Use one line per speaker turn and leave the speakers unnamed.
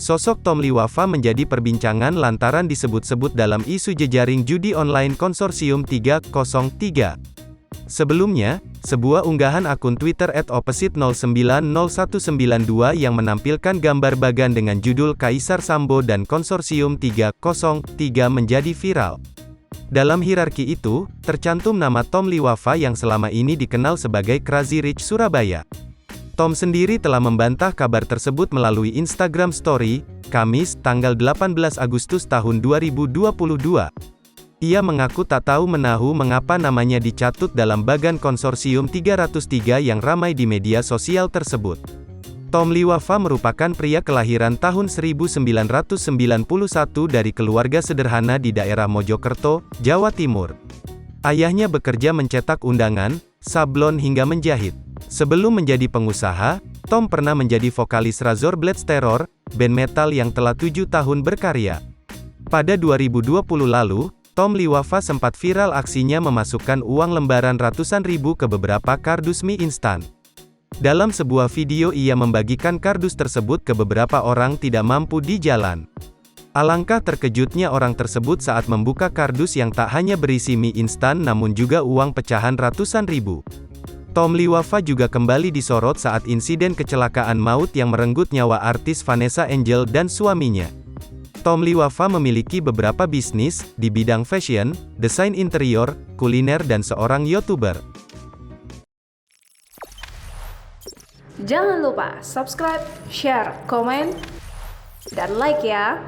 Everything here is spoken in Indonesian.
Sosok Tom Liwafa menjadi perbincangan lantaran disebut-sebut dalam isu jejaring judi online konsorsium 303. Sebelumnya, sebuah unggahan akun Twitter @opposite090192 yang menampilkan gambar Bagan dengan judul Kaisar Sambo dan Konsorsium 303 menjadi viral. Dalam hierarki itu, tercantum nama Tom Liwafa yang selama ini dikenal sebagai Crazy Rich Surabaya. Tom sendiri telah membantah kabar tersebut melalui Instagram Story, Kamis, tanggal 18 Agustus tahun 2022. Ia mengaku tak tahu menahu mengapa namanya dicatut dalam Bagan Konsorsium 303 yang ramai di media sosial tersebut. Tom Liwafa merupakan pria kelahiran tahun 1991 dari keluarga sederhana di daerah Mojokerto, Jawa Timur. Ayahnya bekerja mencetak undangan, sablon hingga menjahit. Sebelum menjadi pengusaha, Tom pernah menjadi vokalis Razor Blades Terror, band metal yang telah 7 tahun berkarya. Pada 2020 lalu, Tom Liwafa sempat viral aksinya memasukkan uang lembaran ratusan ribu ke beberapa kardus mie instan. Dalam sebuah video ia membagikan kardus tersebut ke beberapa orang tidak mampu di jalan. Alangkah terkejutnya orang tersebut saat membuka kardus yang tak hanya berisi mie instan namun juga uang pecahan ratusan ribu. Tom Liwafa juga kembali disorot saat insiden kecelakaan maut yang merenggut nyawa artis Vanessa Angel dan suaminya. Tom Liwafa memiliki beberapa bisnis, di bidang fashion, desain interior, kuliner dan seorang YouTuber.
Jangan lupa subscribe, share, komen, dan like ya!